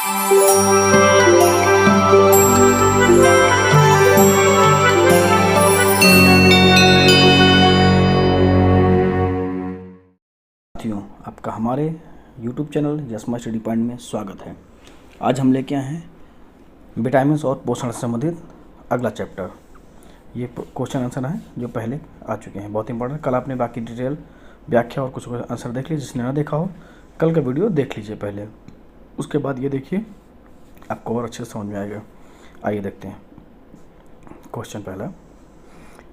साथियों, आपका हमारे YouTube चैनल जसमा स्टडी पॉइंट में स्वागत है। आज हम लेके आए हैं विटामिन्स और पोषण से संबंधित अगला चैप्टर। ये क्वेश्चन आंसर है जो पहले आ चुके हैं, बहुत इंपॉर्टेंट। कल आपने बाकी डिटेल व्याख्या और कुछ आंसर देख लीजिए। जिसने ना देखा हो कल का वीडियो देख लीजिए पहले, उसके बाद ये देखिए, आपको और अच्छे से समझ में आएगा। आइए देखते हैं क्वेश्चन पहला।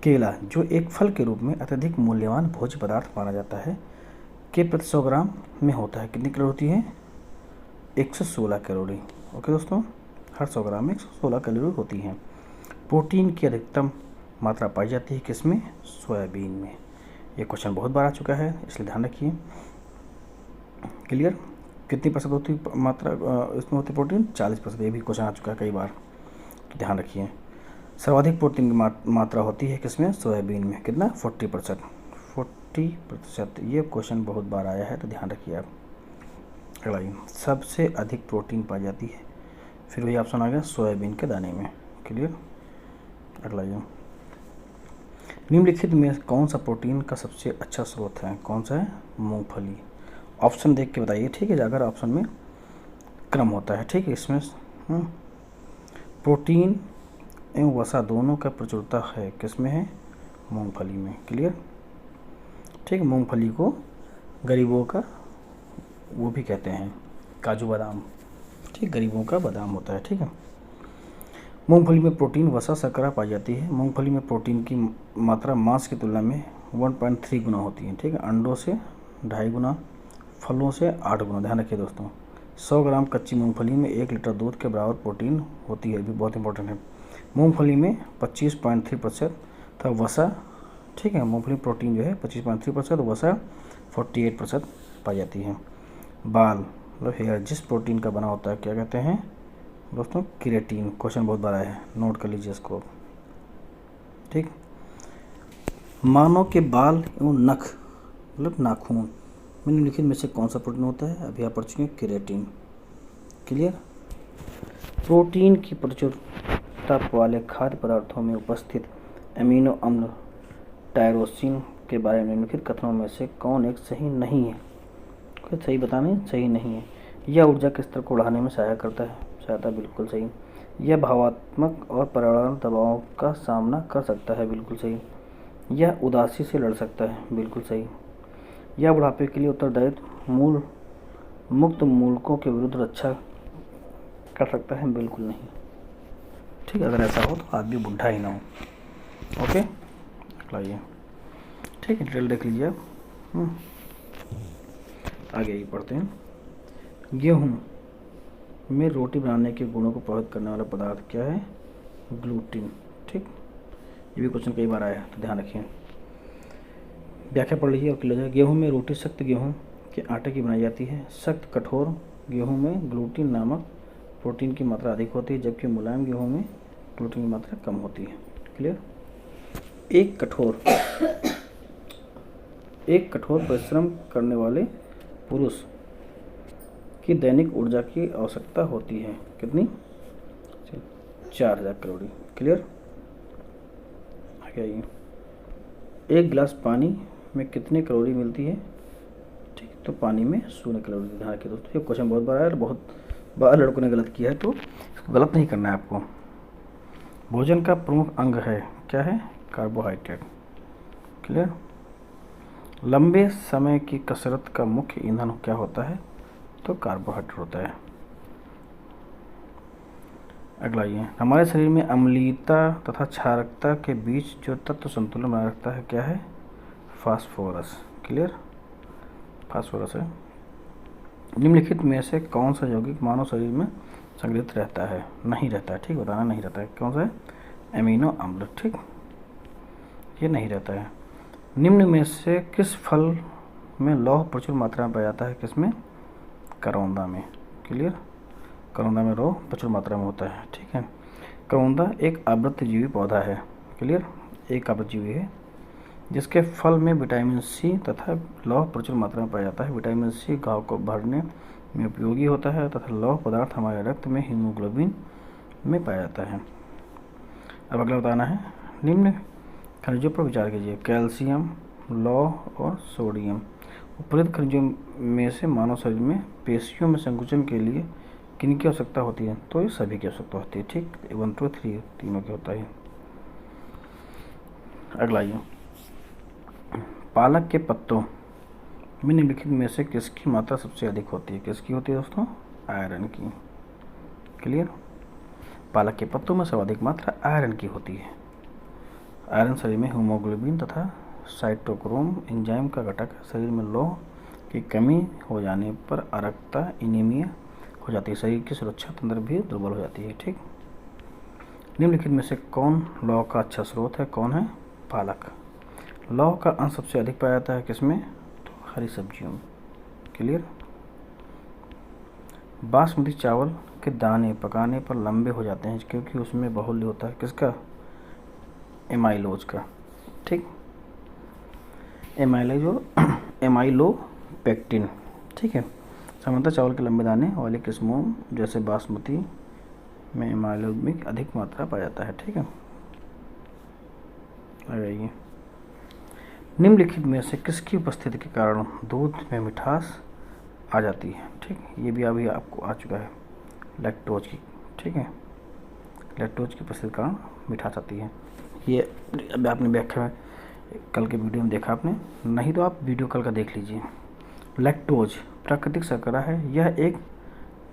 केला, जो एक फल के रूप में अत्यधिक मूल्यवान भोज्य पदार्थ माना जाता है, के प्रति 100 ग्राम में होता है कितनी कैलोरी होती है? 116 कैलोरी। ओके दोस्तों, हर 100 ग्राम में 116 कैलोरी होती है। प्रोटीन की अधिकतम मात्रा पाई जाती है किसमें? सोयाबीन में। ये क्वेश्चन बहुत बार आ चुका है, इसलिए ध्यान रखिए। क्लियर? कितनी % होती मात्रा इसमें होती प्रोटीन? 40%। ये भी क्वेश्चन आ चुका है कई बार, तो ध्यान रखिए। सर्वाधिक प्रोटीन की मात्रा होती है किसमें? सोयाबीन में। कितना? 40%। 40%। ये क्वेश्चन बहुत बार आया है, तो ध्यान रखिए आप। अगला, सबसे अधिक प्रोटीन पाई जाती है, फिर वही ऑप्शन आ गया सोयाबीन के दाने में। क्लियर? अगला, निम्नलिखित में कौन सा प्रोटीन का सबसे अच्छा स्रोत है? कौन सा है? मूंगफली। ऑप्शन देख के बताइए, ठीक है? अगर ऑप्शन में क्रम होता है, ठीक है? इसमें प्रोटीन एवं वसा दोनों का प्रचुरता है किसमें है? मूंगफली में। क्लियर? ठीक है। मूंगफली को गरीबों का वो भी कहते हैं, काजू बादाम। ठीक, गरीबों का बादाम होता है। ठीक है। मूंगफली में प्रोटीन, वसा, शर्करा पाई जाती है। मूंगफली में प्रोटीन की मात्रा मांस की तुलना में 1.3 गुना होती है। ठीक है। अंडों से 2.5 गुना, फलों से 8 गुना। ध्यान रखिए दोस्तों। 100 ग्राम कच्ची मूंगफली में 1 लीटर दूध के बराबर प्रोटीन होती है, भी बहुत इंपॉर्टेंट है। मूंगफली में 25.3% तथा वसा, ठीक है, मूंगफली प्रोटीन जो है 25.3%, वसा 48% पाई जाती है। बाल मतलब हेयर, जिस प्रोटीन का बना होता है क्या कहते हैं दोस्तों? केराटिन। क्वेश्चन बहुत बड़ा है, नोट कर लीजिए इसको। ठीक। मानव के बाल एवं नख मतलब नाखून में निम्नलिखित में से कौन सा प्रोटीन होता है? अभी आप पढ़ चुके हैं, केराटिन। क्लियर? प्रोटीन की प्रचुरता वाले खाद्य पदार्थों में उपस्थित अमीनो अम्ल टायरोसिन के बारे में निम्नलिखित कथनों में से कौन एक सही नहीं है? कुछ सही बताने, सही नहीं है। यह ऊर्जा के स्तर को बढ़ाने में सहायता करता है, सहायता, बिल्कुल सही। यह भावात्मक और पर्यावरण दबावों का सामना कर सकता है, बिल्कुल सही। यह उदासी से लड़ सकता है, बिल्कुल सही। यह बुढ़ापे के लिए उत्तरदायित्व मुक्त मूलकों के विरुद्ध रक्षा कर सकता है, बिल्कुल नहीं। ठीक, अगर ऐसा हो तो आदमी बुढ़ा ही ना हो। ओके, लाइए, ठीक है, डिटेल देख लीजिए आप। आगे ही पढ़ते हैं। गेहूँ में रोटी बनाने के गुणों को प्रभावित करने वाला पदार्थ क्या है? ग्लूटीन। ठीक, ये भी क्वेश्चन कई बार आया है, तो ध्यान रखिए। व्याख्या पढ़ लीजिए और क्लियर है। गेहूँ में रोटी सख्त गेहूँ के आटे की बनाई जाती है। सख्त कठोर गेहूँ में ग्लूटीन नामक प्रोटीन की मात्रा अधिक होती है, जबकि मुलायम गेहूँ में ग्लूटीन की मात्रा कम होती है। क्लियर? एक कठोर परिश्रम करने वाले पुरुष की दैनिक ऊर्जा की आवश्यकता होती है कितनी? 4000 कैलोरी। क्लियर? आगे आइए। एक गिलास पानी में कितनी कैलोरी मिलती है? ठीक, तो पानी में 0 कैलोरी। ध्यान रखिए दोस्तों, ये क्वेश्चन बहुत बड़ा है और बहुत बार लड़कों ने गलत किया है, तो इसको गलत नहीं करना है आपको। भोजन का प्रमुख अंग है क्या है? कार्बोहाइड्रेट। क्लियर? लंबे समय की कसरत का मुख्य ईंधन क्या होता है? तो कार्बोहाइड्रेट होता है। अगला, ये हमारे शरीर में अम्लीयता तथा क्षारकता के बीच जो तत्व संतुलन बनाए रखता है क्या है? फास्फोरस। क्लियर? फास्फोरस है। निम्नलिखित में से कौन सा यौगिक मानव शरीर में संग्रहित रहता है? नहीं रहता है। ठीक, बताना नहीं रहता है। कौन सा है? एमिनो अम्ल। ठीक, ये नहीं रहता है। निम्न में से किस फल में लौह प्रचुर मात्रा में पाया जाता है? किसमें? करौंदा में। क्लियर? करौंदा में लौह प्रचुर मात्रा में होता है। ठीक है। करौंदा एक आवृतजीवी पौधा है। क्लियर? एक आवृतजीवी है जिसके फल में विटामिन सी तथा लौह प्रचुर मात्रा में पाया जाता है। विटामिन सी घाव को भरने में उपयोगी होता है तथा लौह पदार्थ हमारे रक्त में हीमोग्लोबिन में पाया जाता है। अब अगला बताना है, निम्न खनिजों पर विचार कीजिए। कैल्शियम, लौह और सोडियम। उपरोक्त खनिजों में से मानव शरीर में पेशियों में संकुचन के लिए किन की आवश्यकता होती है? तो ये सभी की आवश्यकता होती है। ठीक, 1 2 3 तीनों की होता है। अगला ये, पालक के पत्तों में निम्नलिखित में से किसकी मात्रा सबसे अधिक होती है? किसकी होती है दोस्तों? आयरन की। क्लियर? पालक के पत्तों में सर्वाधिक मात्रा आयरन की होती है। आयरन शरीर में हीमोग्लोबिन तथा साइटोक्रोम एंजाइम का घटक है। शरीर में लौह की कमी हो जाने पर अरक्तता, एनीमिया हो जाती है। शरीर की सुरक्षा तंत्र भी दुर्बल हो जाती है। ठीक, निम्नलिखित में से कौन लौह का अच्छा स्रोत है? कौन है? पालक। लौह का अंश सबसे अधिक पाया जाता है किसमें? तो हरी सब्जियों में। क्लियर? बासमती चावल के दाने पकाने पर लंबे हो जाते हैं क्योंकि उसमें बाहुल्य होता है किसका? एमाइलोज का। ठीक, एमाइलोपेक्टिन। ठीक है, सामान्यतः चावल के लंबे दाने वाली किस्मों जैसे बासमती में एमाइलोज में अधिक मात्रा पाया जाता है। ठीक है, आइए, निम्नलिखित में से किसकी उपस्थिति के कारण दूध में मिठास आ जाती है? ठीक, ये भी अभी आपको आ चुका है, लैक्टोज की। ठीक है, लैक्टोज की उपस्थिति के कारण मिठास आती है। ये अब आपने व्याख्या में कल के वीडियो में देखा आपने, नहीं तो आप वीडियो कल का देख लीजिए। लैक्टोज प्राकृतिक शर्करा है। यह एक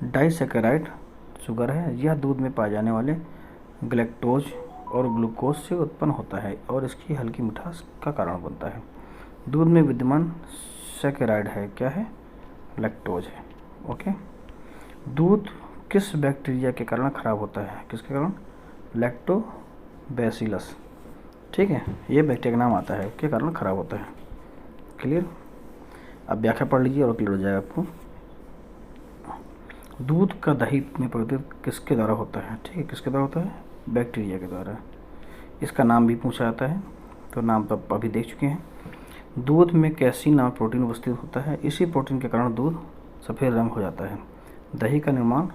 डाइसैकेराइड शुगर है। यह दूध में पाए जाने वाले गैलेक्टोज और ग्लूकोज से उत्पन्न होता है और इसकी हल्की मिठास का कारण बनता है। दूध में विद्यमान सैकेराइड है, क्या है? लैक्टोज है। ओके, दूध किस बैक्टीरिया के कारण खराब होता है? किसके कारण? लैक्टोबैसिलस। ठीक है, ये बैक्टीरिया का नाम आता है के कारण खराब होता है। क्लियर? अब व्याख्या पढ़ लीजिए और क्लियर हो जाएगा आपको। दूध का दही में परिवर्तित किसके द्वारा होता है? ठीक है, किसके द्वारा होता है? बैक्टीरिया के द्वारा। इसका नाम भी पूछा जाता है, तो नाम तो अभी देख चुके हैं। दूध में कैसीन नामक प्रोटीन उपस्थित होता है। इसी प्रोटीन के कारण दूध सफ़ेद रंग हो जाता है। दही का निर्माण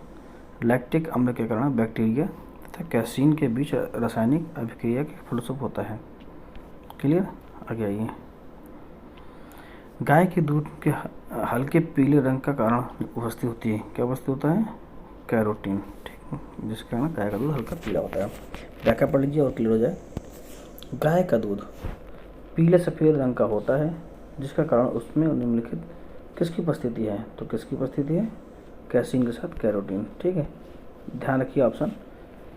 लैक्टिक अम्ल के कारण बैक्टीरिया तथा कैसीन के बीच रासायनिक अभिक्रिया के फलस्वरूप होता है। क्लियर? आगे आइए, गाय के दूध के हल्के पीले रंग का कारण उपस्थित होती है। क्या उपस्थित होता है? कैरोटीन। ठीक, जिसके कारण गाय का दूध हल्का पीला होता है। व्याख्या पढ़ लीजिए और क्लियर हो जाए। गाय का दूध पीले सफ़ेद रंग का होता है जिसका कारण उसमें निम्नलिखित किसकी उपस्थिति है? तो किसकी उपस्थिति है? कैसीन के साथ कैरोटीन। ठीक है, ध्यान रखिए ऑप्शन।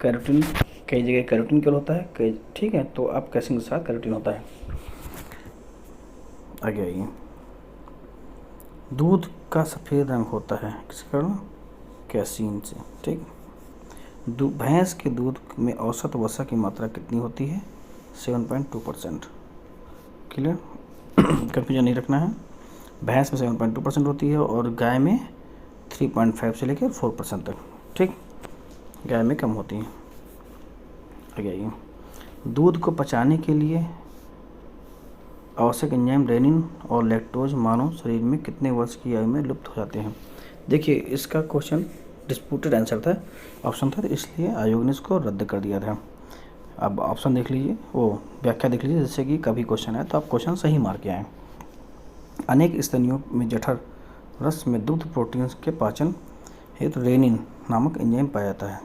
कैरोटीन कई जगह कैरोटीन केवल होता है कई, ठीक है, तो आप कैसीन के साथ कैरोटीन होता है। आगे आइए, दूध का सफ़ेद रंग होता है किसके कारण? कैसीन से। ठीक, भैंस के दूध में औसत वसा की मात्रा कितनी होती है? 7.2%। क्लियर? कंफ्यूजन नहीं रखना है। भैंस में 7.2% होती है और गाय में 3.5 से लेकर 4% तक। ठीक, गाय में कम होती है। आगे आइए, दूध को पचाने के लिए आवश्यक एंजाइम रेनिन और लैक्टोज मानव शरीर में कितने वर्ष की आयु में लुप्त हो जाते हैं? देखिए, इसका क्वेश्चन डिस्प्यूटेड आंसर था, ऑप्शन था, तो इसलिए आयोग ने इसको रद्द कर दिया था। अब ऑप्शन देख लीजिए, वो व्याख्या देख लीजिए, जैसे कि कभी क्वेश्चन है तो आप क्वेश्चन सही मार के आएँ। अनेक स्तनियों में जठर रस में दुग्ध प्रोटीन्स के पाचन हेतु रेनिन नामक एंजाइम पाया जाता है।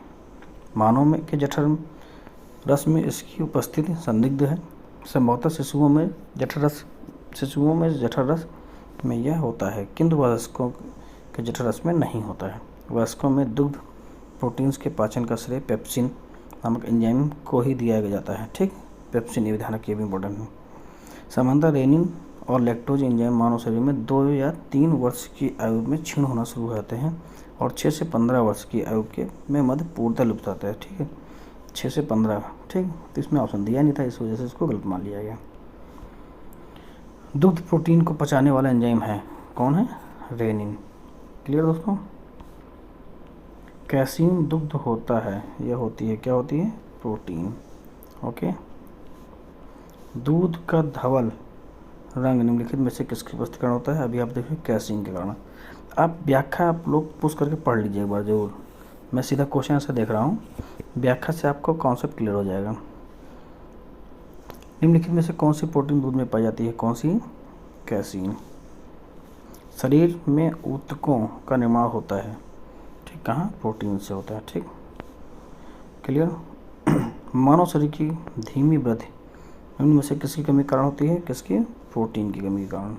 मानव में के जठर रस में इसकी उपस्थिति संदिग्ध है। संभवतः शिशुओं में जठर रस में यह होता है, किंतु वयस्कों के जठर रस में नहीं होता है। वयस्कों में दुग्ध प्रोटीन्स के पाचन का श्रेय पेप्सिन नामक एंजाइम को ही दिया जाता है। ठीक, पेप्सिन, ये ध्यान रखिए, भी इम्पोर्टेंट है। सामान्यतः रेनिन और लैक्टोज एंजाइम मानव शरीर में 2 या 3 वर्ष की आयु में क्षीण होना शुरू हो जाते हैं और 6 से 15 वर्ष की आयु के में मध्य पूर्णतः लुप्त होता है। ठीक है, 6 से 15। ठीक, तो इसमें ऑप्शन दिया नहीं था, इस वजह से इसको गलत मान लिया गया। दुग्ध प्रोटीन को पचाने वाला एंजाइम है, कौन है? रेनिन। क्लियर दोस्तों? कैसीन दुग्ध होता है, यह होती है, क्या होती है? प्रोटीन। ओके, दूध का धवल रंग निम्नलिखित में से किसके उपस्थिति कारण होता है? अभी आप देखिए कैसीन के कारण। आप व्याख्या आप लोग पुश करके पढ़ लीजिए एक बार ज़रूर। मैं सीधा क्वेश्चन से देख रहा हूँ, व्याख्या से आपको कॉन्सेप्ट क्लियर हो जाएगा। निम्नलिखित में से कौन सी प्रोटीन दूध में पाई जाती है? कौन सी? कैसीन। शरीर में ऊतकों का निर्माण होता है, ठीक, कहाँ? प्रोटीन से होता है, ठीक, क्लियर। मानव शरीर की धीमी वृद्धि निम्न में से किसकी कमी के कारण होती है? किसकी? प्रोटीन की कमी के कारण,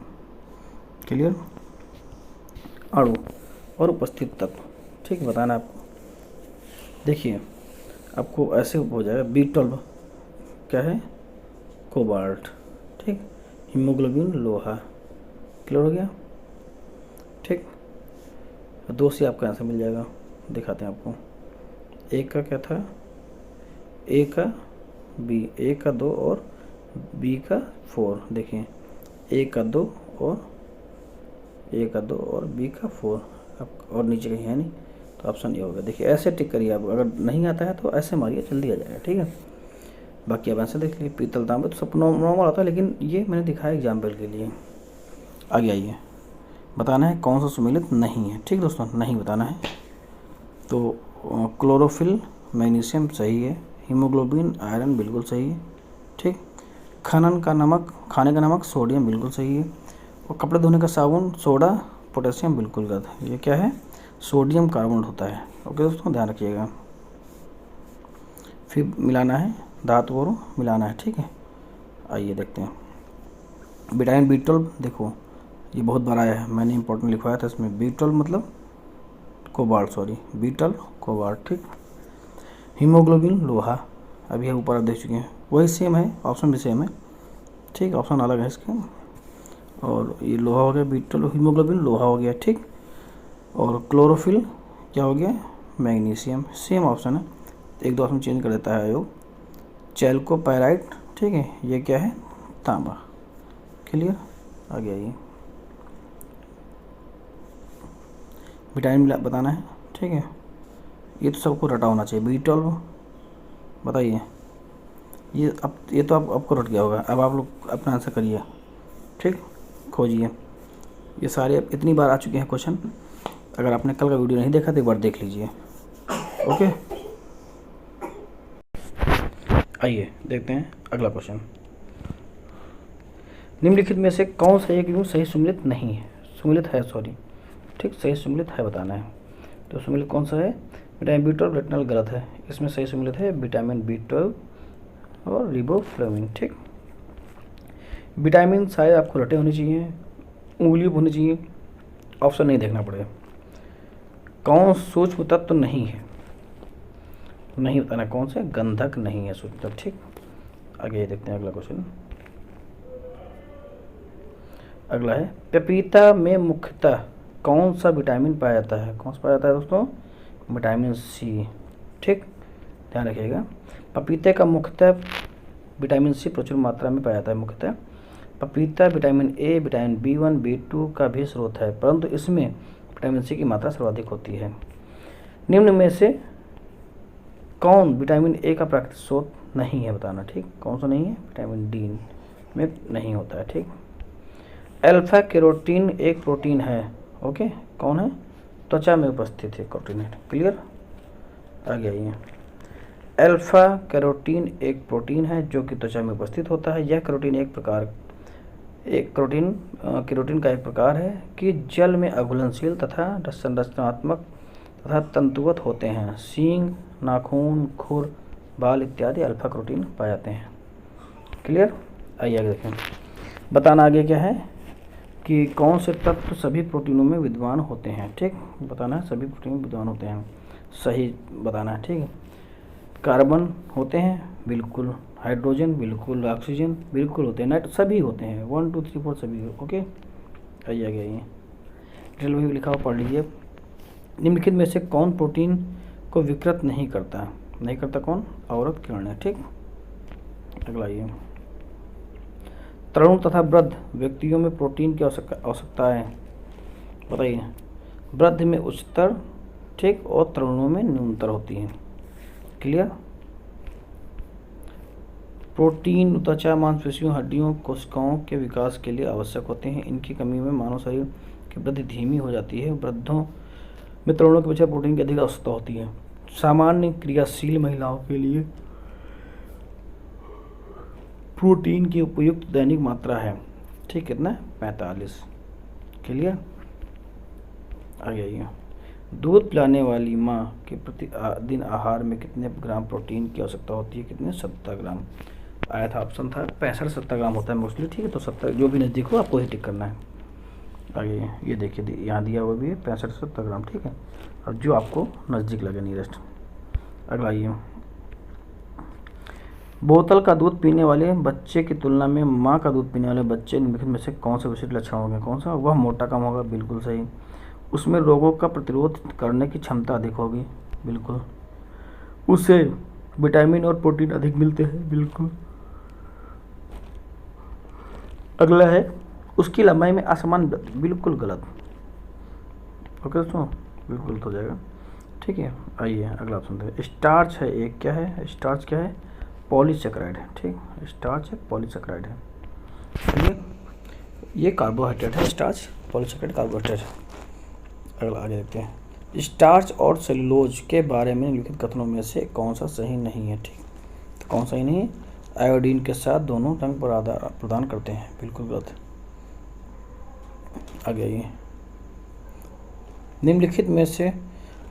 क्लियर। अणु और उपस्थित तत्व, ठीक, बताना आपको। देखिए आपको ऐसे हो जाएगा, B12 क्या है? कोबाल्ट, ठीक, हीमोग्लोबिन लोहा, क्लियर हो गया, ठीक। 2 से आपका आंसर मिल जाएगा, दिखाते हैं आपको। ए का क्या था? ए का बी, ए का 2 और बी का 4। देखिए ए का 2 और ए का 2 और बी का 4, अब और नीचे कहीं है नहीं तो ऑप्शन ए होगा। देखिए ऐसे टिक करिए आप, अगर नहीं आता है तो ऐसे मारिए, जल्दी आ जाएगा, ठीक है। बाकी अब आंसर देख लीजिए। पीतल तांबे तो सब नॉर्मल होता है, लेकिन ये मैंने दिखाया एग्जाम्पल के लिए। आगे आइए, बताना है कौन सा सुमेलित नहीं है, ठीक दोस्तों, नहीं बताना है। तो क्लोरोफिल मैग्नीशियम सही है, हीमोग्लोबिन आयरन बिल्कुल सही है, ठीक। खनन का नमक, खाने का नमक सोडियम बिल्कुल सही है, और कपड़े धोने का साबुन सोडा पोटेशियम बिल्कुल गलत है। ये क्या है? सोडियम कार्बोनेट होता है, ओके दोस्तों, ध्यान रखिएगा। फिर मिलाना है, धातु और मिलाना है, ठीक है। आइए देखते हैं विटामिन B12, देखो ये बहुत बड़ा है, मैंने इंपॉर्टेंट लिखवाया था इसमें। B12 मतलब कोबाल्ट, सॉरी B12 कोबाल्ट, ठीक। हीमोग्लोबिन लोहा, अभी ऊपर आप देख चुके हैं, वही सेम है, ऑप्शन भी सेम है, ठीक, ऑप्शन अलग है इसके। और ये लोहा हो गया, B12 हीमोग्लोबिन लोहा हो गया, ठीक। और क्लोरोफिल क्या हो गया? मैग्नीशियम, सेम ऑप्शन है, 1-2 ऑप्शन चेंज कर देता है आयोग। चैल्कोपायराइट, ठीक है, ये क्या है? तांबा, क्लियर। आगे आइए, विटामिन बताना है, ठीक है। ये तो सबको रटा होना चाहिए। B12 बताइए, ये अब ये तो आपको रट गया होगा। अब आप लोग अपना आंसर करिए, ठीक, खोजिए। ये सारे इतनी बार आ चुके हैं क्वेश्चन, अगर आपने कल का वीडियो नहीं देखा तो एक बार देख लीजिए, ओके। आइए देखते हैं अगला क्वेश्चन। निम्नलिखित में से कौन सा एक युग्म सही सुमेलित नहीं है? सुमेलित है, सॉरी, ठीक, सही सुमेलित है बताना है। तो सुमेलित कौन सा है? विटामिन B12 रेटिनल गलत है, इसमें सही सुमेलित है विटामिन B12 और रिबोफ्लाविन, ठीक। विटामिन शायद आपको रटे होने चाहिए, उंगली होनी चाहिए, ऑप्शन नहीं देखना पड़ेगा। कौन सूक्ष्म तत्व नहीं है? नहीं बताना कौन से? गंधक नहीं है सूक्ष्म तत्व, ठीक। आगे देखते हैं अगला क्वेश्चन। अगला है, पपीता में मुख्यतः कौन सा विटामिन पाया जाता है? कौन सा पाया जाता है दोस्तों? विटामिन C, ठीक, ध्यान रखिएगा। पपीते का मुख्यतः विटामिन C प्रचुर मात्रा में पाया जाता है। मुख्यतः पपीता vitamin A, vitamin B1, B2 का भी स्रोत है, परंतु इसमें विटामिन C की मात्रा सर्वाधिक होती है। निम्न में से कौन विटामिन A का प्राकृतिक स्रोत नहीं है बताना, ठीक, कौन सा नहीं है? विटामिन D में नहीं होता है, ठीक। अल्फा कैरोटीन एक प्रोटीन है, ओके, कौन है? त्वचा में उपस्थित है कैरोटीन, क्लियर। आगे आइए, अल्फा कैरोटीन एक प्रोटीन है जो कि त्वचा में उपस्थित होता है। यह कैरोटीन कैरोटीन का एक प्रकार है कि जल में अघुलनशील तथा संरचनात्मक तथा तंतुवत होते हैं। सींग, नाखून, खुर, बाल इत्यादि अल्फा कैरोटीन पाए जाते हैं, क्लियर। आइए आगे देखें, बताना आगे क्या है कि कौन से तत्व सभी प्रोटीनों में विद्यमान होते हैं, ठीक, बताना है सभी प्रोटीन में विद्यमान होते हैं, सही बताना है, ठीक है। कार्बन होते हैं, बिल्कुल। हाइड्रोजन बिल्कुल, ऑक्सीजन बिल्कुल होते हैं, नाइट सभी होते हैं, 1 2 3 4 सभी, ओके। आइए आगे आइए, डिटेल में लिखा हुआ पढ़ लीजिए। निम्नलिखित में से कौन प्रोटीन को विकृत नहीं करता? नहीं करता कौन? अवरक्त किरणें, ठीक। अगला आइए, तरुण तथा वृद्ध व्यक्तियों में प्रोटीन की आवश्यकता है, बताइए। वृद्ध में उच्चतर, ठीक, और तरुणों में न्यूनतर होती है, क्लियर। प्रोटीन त्वचा, मांसपेशियों, हड्डियों, कोशिकाओं के विकास के लिए आवश्यक होते हैं। इनकी कमी में मानव शरीर की वृद्धि धीमी हो जाती है। वृद्धों में तरुणों की अपेक्षा प्रोटीन की अधिक आवश्यकता होती है। सामान्य क्रियाशील महिलाओं के लिए प्रोटीन की उपयुक्त दैनिक मात्रा है, ठीक, कितना, 45। क्लियर। आगे आइए, दूध पिलाने वाली माँ के प्रति दिन आहार में कितने ग्राम प्रोटीन की आवश्यकता होती है, कितने, 70 ग्राम। आया था, ऑप्शन था 65-70 ग्राम होता है मोस्टली, ठीक है। तो 70 जो भी नज़दीक हो आपको ही टिक करना है। आगे ये देखिए यहाँ दिया हुआ भी है 65-70 ग्राम, ठीक है। और जो आपको नज़दीक लगे नियरेस्ट। अगला ये, बोतल का दूध पीने वाले बच्चे की तुलना में माँ का दूध पीने वाले बच्चे निम्नलिखित में से कौन से विशिष्ट लक्षण होंगे, कौन सा, वह मोटा कम होगा, बिल्कुल सही। उसमें रोगों का प्रतिरोध करने की क्षमता अधिक होगी, बिल्कुल। उसे विटामिन और प्रोटीन अधिक मिलते हैं, बिल्कुल। अगला है, उसकी लंबाई में असमान, बिल्कुल गलत। ओके दोस्तों, बिल्कुल गलत हो जाएगा, ठीक है। आइए अगला ऑप्शन है, स्टार्च है एक, क्या है स्टार्च, क्या है, पॉलीसेकेराइड है, ठीक। स्टार्च है, पॉलीसेकेराइड है, चलिए। ये कार्बोहाइड्रेट है, स्टार्च, पॉलीसेकेराइड कार्बोहाइड्रेट है। अगला आगे देखते हैं, स्टार्च और सेलुलोज के बारे में निम्नलिखित कथनों में से कौन सा सही नहीं है, ठीक। तो कौन सही नहीं है, आयोडीन के साथ दोनों रंग प्रदान करते हैं, बिल्कुल गलत। आगे आइए, निम्नलिखित में से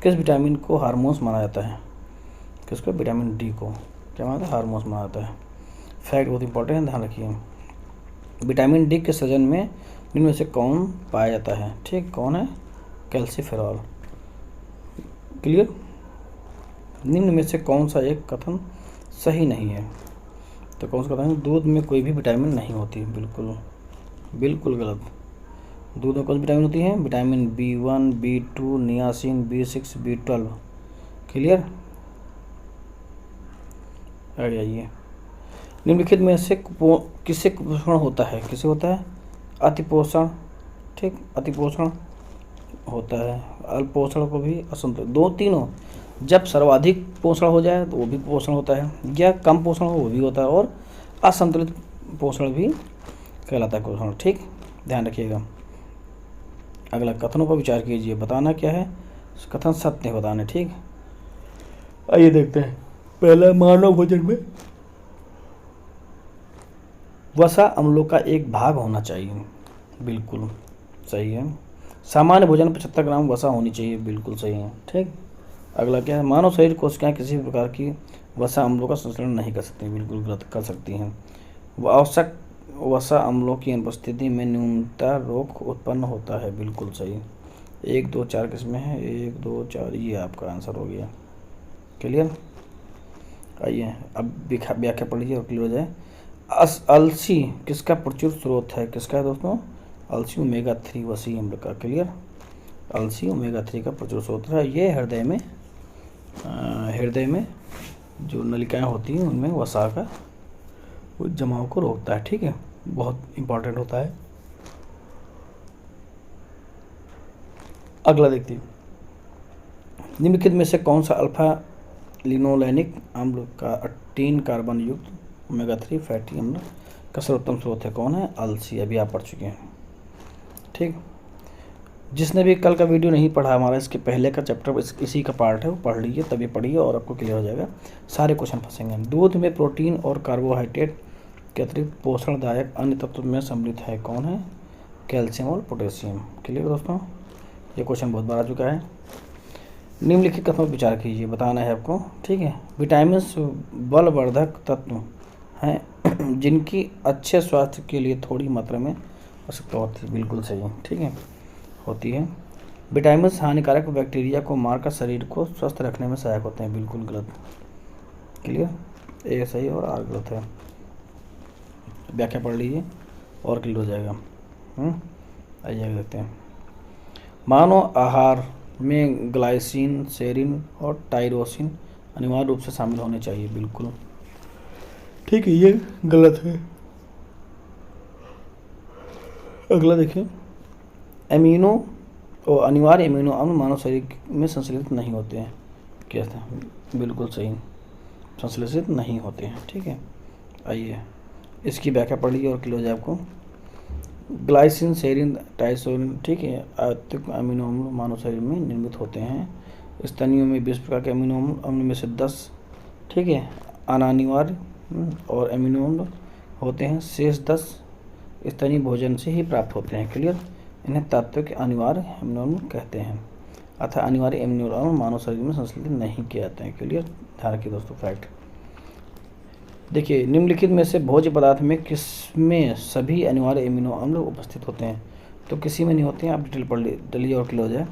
किस विटामिन को हार्मोन्स माना जाता है, किसको, विटामिन डी को क्या माना जाता है, हार्मोन्स माना जाता है। फैक्ट बहुत इंपॉर्टेंट है, ध्यान रखिए। विटामिन डी के सृजन में निम्न में से कौन पाया जाता है, ठीक, कौन है, कैल्सीफेरॉल। क्लियर। निम्न में से कौन सा एक कथन सही नहीं है, तो कौन सा कथन है, दूध में कोई भी विटामिन नहीं होती, बिल्कुल बिल्कुल गलत। दूध में कौन सी विटामिन होती है, vitamin B1, B2, niacin, B6, B12। Clear. आगे आइए, निम्नलिखित में से किसे कुपोषण होता है, किसे होता है, अतिपोषण, ठीक, अतिपोषण होता है। अल्पोषण को भी असंतुलित, दो तीनों, जब सर्वाधिक पोषण हो जाए तो वो भी पोषण होता है, या कम पोषण हो वो भी होता है, और असंतुलित पोषण भी कहलाता है पोषण, ठीक, ध्यान रखिएगा। अगला, कथनों पर विचार कीजिए, बताना क्या है, कथन सत्य है बताने, ठीक। आइए देखते हैं, पहला, मानव भोजन में वसा अम्लों का एक भाग होना चाहिए, बिल्कुल सही है। सामान्य भोजन 75 ग्राम वसा होनी चाहिए, बिल्कुल सही है, ठीक। अगला क्या है, मानव शरीर कोशिकाएं किसी भी प्रकार की वसा अम्लों का संश्लेषण नहीं कर सकती, बिल्कुल गलत, कर सकती हैं। आवश्यक वसा अम्लों की अनुपस्थिति में न्यूनता रोग उत्पन्न होता है, बिल्कुल सही। 1, 2, 4 किसमें है, 1, 2, 4, ये आपका आंसर हो गया। क्लियर। आइए अब व्याख्या पढ़ लीजिए और क्लियर हो जाए। अलसी किसका प्रचुर स्रोत है, किसका है दोस्तों, अलसी ओमेगा 3 वसी अम्ल का। क्लियर। अलसी ओमेगा 3 का प्रचुर स्रोत है। ये हृदय में जो नलिकाएं होती हैं उनमें वसा का जमाव को रोकता है, ठीक है, बहुत इंपॉर्टेंट होता है। अगला देखते हैं, निम्नलिखित में से कौन सा अल्फा लिनोलेनिक अम्ल का 18 कार्बन युक्त ओमेगा 3 फैटी अम्ल का सर्वोत्तम स्रोत है, कौन है, अलसी। अभी आप पढ़ चुके हैं, ठीक। जिसने भी कल का वीडियो नहीं पढ़ा, हमारा इसके पहले का चैप्टर इसी का पार्ट है, वो पढ़ लीजिए, तभी पढ़िए और आपको क्लियर हो जाएगा, सारे क्वेश्चन फंसेंगे। दूध में प्रोटीन और कार्बोहाइड्रेट के अतिरिक्त पोषणदायक अन्य तत्व में सम्मिलित है, कौन है, कैल्शियम और पोटेशियम। क्लियर दोस्तों, ये क्वेश्चन बहुत बार आ चुका है। निम्नलिखित कथनों पर विचार कीजिए, बताना है आपको, ठीक है। विटामिन बलवर्धक तत्व हैं जिनकी अच्छे स्वास्थ्य के लिए थोड़ी मात्रा में आवश्यकता होती है, बिल्कुल सही है, ठीक है, होती है। विटामिन हानिकारक बैक्टीरिया को मारकर शरीर को स्वस्थ रखने में सहायक होते हैं, बिल्कुल गलत। क्लियर। ए सही और आर गलत है। व्याख्या पढ़ लीजिए और क्लियर हो जाएगा। आइए देखते हैं, मानव आहार में ग्लाइसिन, सेरिन और टाइरोसिन अनिवार्य रूप से शामिल होने चाहिए, बिल्कुल ठीक है, ये गलत है। अगला देखिए, एमिनो और अनिवार्य एमिनो अम्ल मानव शरीर में संश्लेषित नहीं होते हैं, क्या था, बिल्कुल सही, संश्लेषित नहीं होते हैं, ठीक है। आइए इसकी व्याख्या पढ़ लीजिए और क्लियर हो जाए आपको। ग्लाइसिन, सेरिन, टाइसोलिन, ठीक है, अत्यधिक अमीनो अम्ल मानव शरीर में निर्मित होते हैं। स्तनियों में 20 प्रकार के अमीनो अम्ल में से 10, ठीक है, अनानिवार्य और अमीनो अम्ल होते हैं। शेष 10 स्तनीय भोजन से ही प्राप्त होते हैं। क्लियर। इन्हें तात्विक अनिवार्य अमीनो अम्ल कहते हैं, अतः अनिवार्य अमीनो अम्ल मानव शरीर में संश्लेषित नहीं किए जाते हैं। क्लियर। ध्यान रखिए दोस्तों फैक्ट। देखिए, निम्नलिखित में से भोज्य पदार्थ में किसमें सभी अनिवार्य अमीनो अम्ल उपस्थित होते हैं? तो किसी में नहीं होते हैं, आप डिटेल पढ़ लीजिए और क्लियर हो जाए।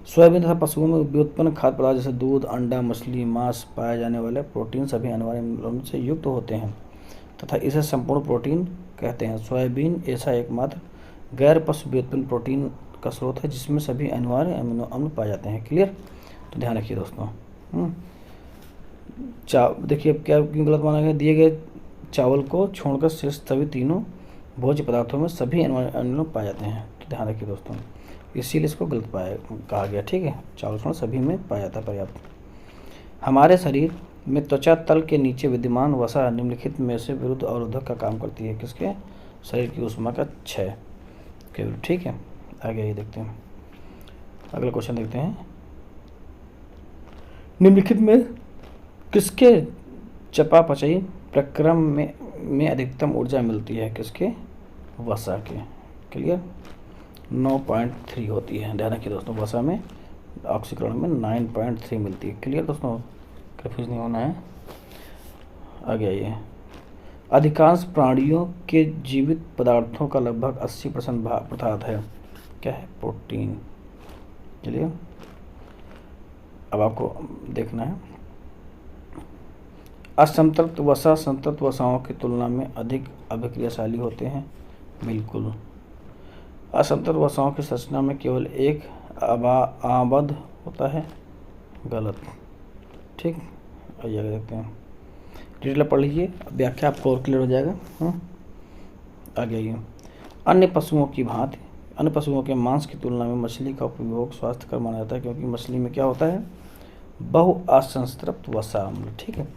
सोयाबीन तथा पशुओं में व्युत्पन्न खाद्य पदार्थ जैसे दूध, अंडा, मछली, मांस पाए जाने वाले प्रोटीन सभी अनिवार्य अमीनो अम्ल से युक्त होते हैं तथा इसे संपूर्ण प्रोटीन कहते हैं। सोयाबीन ऐसा एकमात्र गैर पशु व्युत्पन्न प्रोटीन का स्रोत है जिसमें सभी अनिवार्य अमीनो अम्ल पाए जाते हैं। क्लियर। तो ध्यान रखिए दोस्तों। देखिए अब क्या क्यों गलत माना गया, दिए गए चावल को छोड़कर शेष सभी तीनों भोज्य पदार्थों में सभी अनिवार्य अम्ल पाए जाते हैं। तो ध्यान रखिए दोस्तों, इसीलिए इसको गलत कहा गया। ठीक है, चावल छोड़ सभी में पाया जाता है पर्याप्त। हमारे शरीर में त्वचा तल के नीचे विद्यमान वसा निम्नलिखित में से विरुद्ध अवरोधक का काम करती है। किसके? शरीर की ऊष्मा का क्षय के विरुद्ध। ठीक है, आगे ये देखते हैं, अगला क्वेश्चन देखते हैं। निम्नलिखित में किसके चयापचयी प्रक्रम में अधिकतम ऊर्जा मिलती है? किसके? वसा के। क्लियर। 9.3 होती है। ध्यान रखिए दोस्तों, वसा में ऑक्सीकरण में 9.3 मिलती है। क्लियर दोस्तों, कंफ्यूज नहीं होना है। आगे आइए। अधिकांश प्राणियों के जीवित पदार्थों का लगभग 80% पदार्थ है। क्या है? प्रोटीन। चलिए अब आपको देखना है। असंतृप्त वसा संतृप्त वसाओं की तुलना में अधिक अभिक्रियाशाली होते हैं। बिल्कुल। असंतृप्त वसाओं की संरचना में केवल एक आबद्ध होता है। गलत। ठीक, आइए देखते हैं, डिटेल पढ़ लीजिए, व्याख्या आपको और क्लियर हो जाएगा। आगे आइए। अन्य पशुओं की भांति अन्य पशुओं के मांस की तुलना में मछली का उपयोग स्वास्थ्यकर माना जाता है, क्योंकि मछली में क्या होता है? बहुअसंतृप्त वसा अम्ल। ठीक है,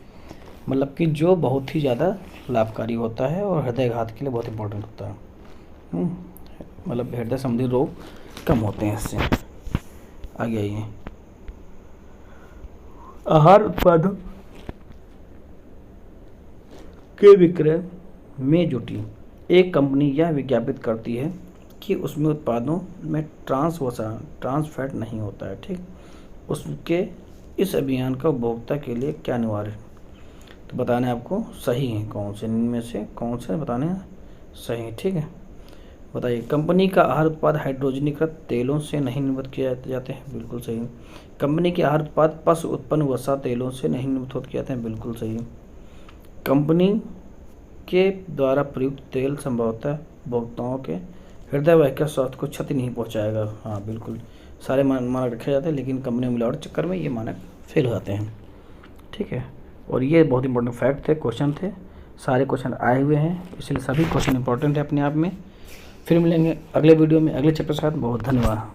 मतलब कि जो बहुत ही ज़्यादा लाभकारी होता है और हृदयघात के लिए बहुत इंपॉर्टेंट होता है। मतलब हृदय संबंधी रोग कम होते हैं इससे। आगे आइए। आहार उत्पादों के विक्रय में जुटी एक कंपनी यह विज्ञापित करती है कि उसमें उत्पादों में ट्रांस फैट नहीं होता है। ठीक, उसके इस अभियान का उपभोक्ता के लिए क्या अनिवार्य है? तो बताने आपको सही है कौन से, इनमें से कौन से बताने हैं सही। ठीक है, बताइए। कंपनी का आहार उत्पाद हाइड्रोजनीकृत तेलों से नहीं निर्मित किए जाते हैं। बिल्कुल सही। कंपनी के आहार उत्पाद पशु उत्पन्न वसा तेलों से नहीं निर्मित किए जाते हैं। बिल्कुल सही। कंपनी के द्वारा प्रयुक्त तेल संभवतः उपभोक्ताओं के हृदय वाहिका स्वास्थ्य को क्षति नहीं पहुंचाएगा। हाँ बिल्कुल, सारे मानक रखे जाते हैं, लेकिन कंपनी मिलावट चक्कर में ये मानक फेल हो जाते हैं। ठीक है, और ये बहुत इंपॉर्टेंट फैक्ट थे, क्वेश्चन थे, सारे क्वेश्चन आए हुए हैं, इसलिए सभी क्वेश्चन इंपॉर्टेंट है अपने आप में। फिर मिलेंगे अगले वीडियो में अगले चैप्टर के साथ। बहुत धन्यवाद।